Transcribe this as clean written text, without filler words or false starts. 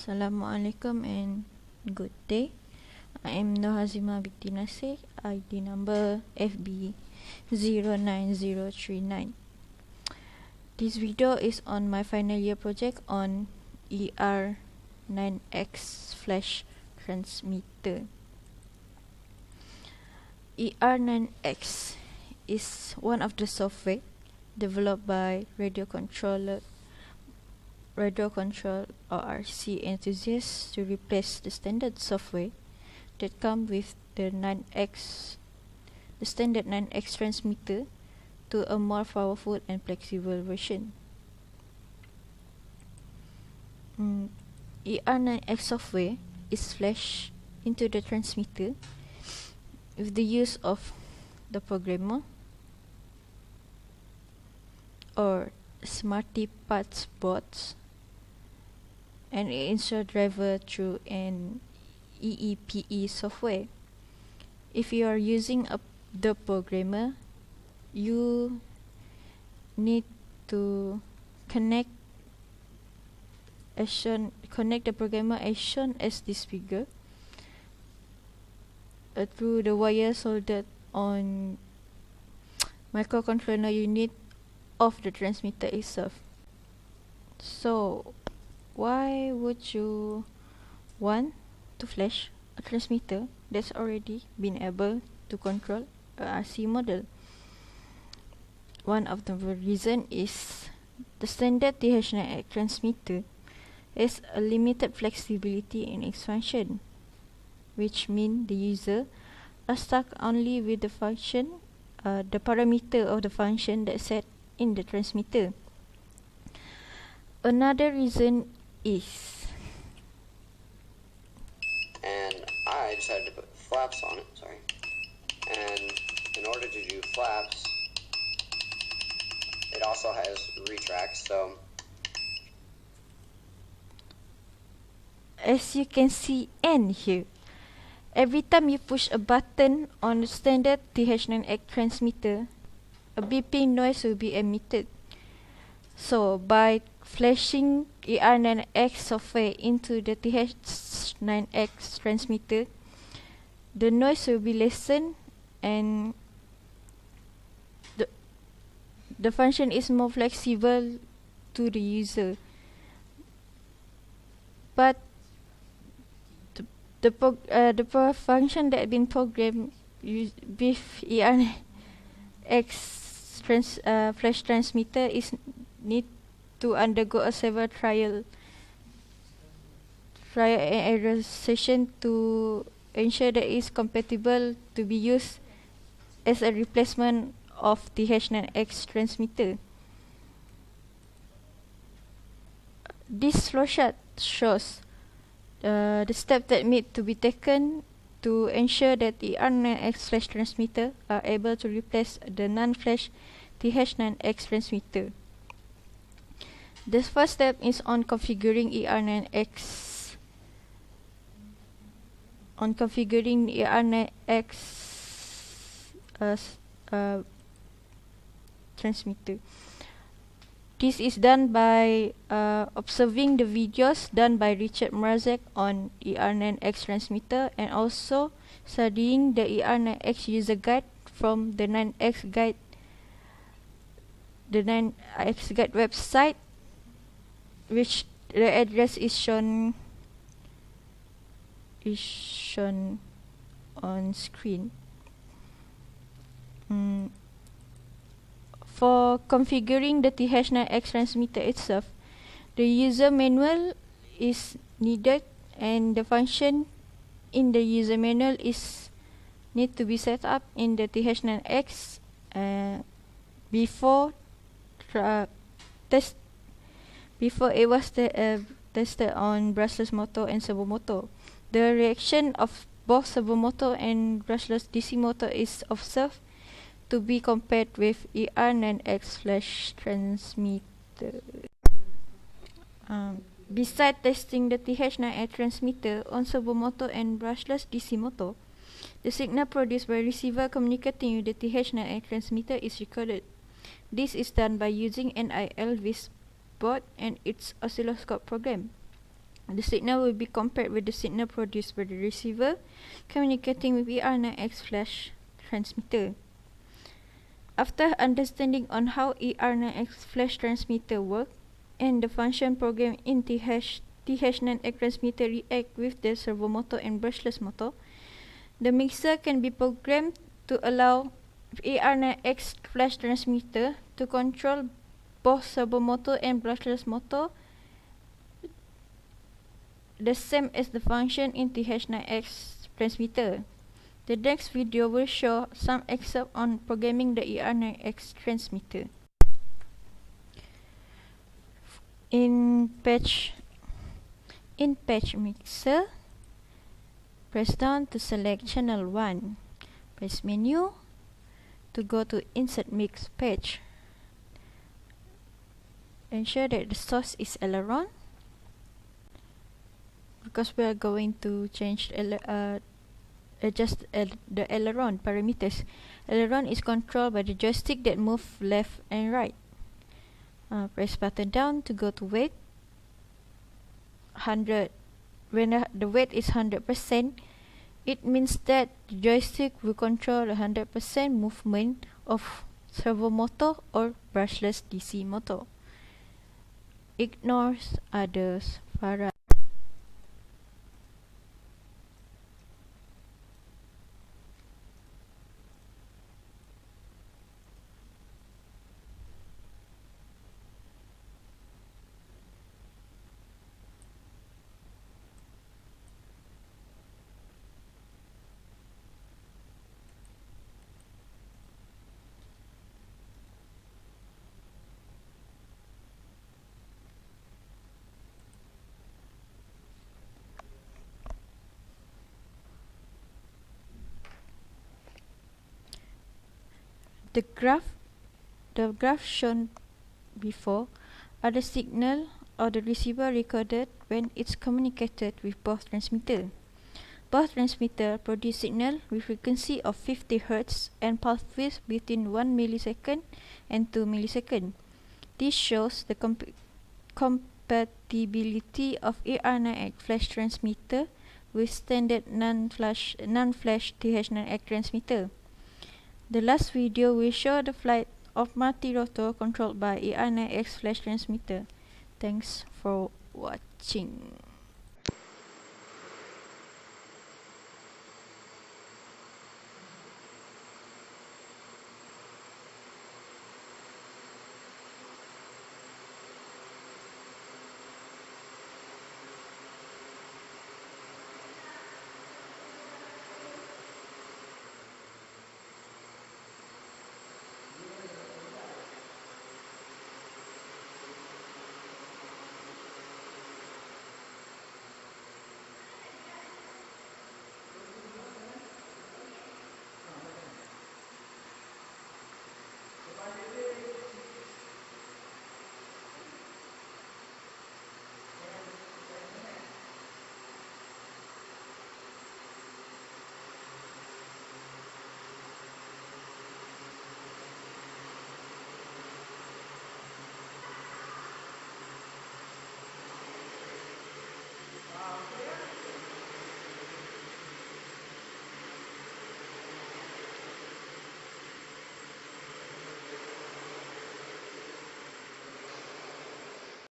Assalamualaikum and good day. I am Nurhazimah binti Nasir, ID number FB 09039. This video is on my final year project on ER9x flash transmitter. ER9x is one of the software developed by radio control or RC enthusiasts to replace the standard software that come with the standard 9x transmitter to a more powerful and flexible version. ER9x software is flashed into the transmitter with the use of the programmer or Smarty Parts bots and it install driver through an EEPE software. If you are using the programmer, you need to connect the programmer as shown as this figure through the wire soldered on microcontroller unit of the transmitter itself. So why would you want to flash a transmitter that's already been able to control a RC model? One of the reason is the standard TH9X transmitter has a limited flexibility in its function, which means the user are stuck only with the function, the parameter of the function that's set in the transmitter. Another reason is, and I decided to put flaps on it, and in order to do flaps, it also has retracts, so as you can see and hear, every time you push a button on the standard TH9X transmitter, a beeping noise will be emitted. So by flashing ER9X software into the TH9X transmitter, the noise will be lessened and the function is more flexible to the user. But the function that been programmed with ER9X flash transmitter is need to undergo a several trial and error session to ensure that it is compatible to be used as a replacement of the TH9X transmitter. This flowchart shows the steps that need to be taken to ensure that the ER9X flash transmitter are able to replace the non-flash TH9X transmitter. The first step is on configuring ER9X transmitter. This is done by observing the videos done by Richard Mrazek on ER9X transmitter and also studying the ER9X user guide from the 9X guide website, which the address is shown on screen. For configuring the TH9X transmitter itself, the user manual is needed and the function in the user manual need to be set up in the TH9X before it was tested on brushless motor and servo motor. The reaction of both servo motor and brushless DC motor is observed to be compared with ER9X flash transmitter. Besides testing the TH9X transmitter on servo motor and brushless DC motor, the signal produced by receiver communicating with the TH9X transmitter is recorded. This is done by using an ILVIS board and its oscilloscope program. The signal will be compared with the signal produced by the receiver communicating with ER9X flash transmitter. After understanding on how ER9X flash transmitter work and the function program in TH9X transmitter react with the servo motor and brushless motor, the mixer can be programmed to allow ER9X flash transmitter to control both servo motor and brushless motor the same as the function in TH9X transmitter. The next video will show some excerpt on programming the ER9X transmitter. In patch mixer, press down to select channel 1. Press menu to go to insert mix patch. Ensure that the source is aileron, because we are going to change adjust the aileron parameters. Aileron is controlled by the joystick that move left and right. Press button down to go to weight 100. When the weight is 100%, it means that the joystick will control 100% movement of servo motor or brushless DC motor. Ignores others variables. The graph shown before are the signal or the receiver recorded when it's communicated with both transmitter. Both transmitter produce signal with frequency of 50 Hz and pulse width between 1 millisecond and 2 millisecond. This shows the compatibility of ER9X flash transmitter with standard non-flash TH9X transmitter. The last video will show the flight of multirotor controlled by ER9X flash transmitter. Thanks for watching.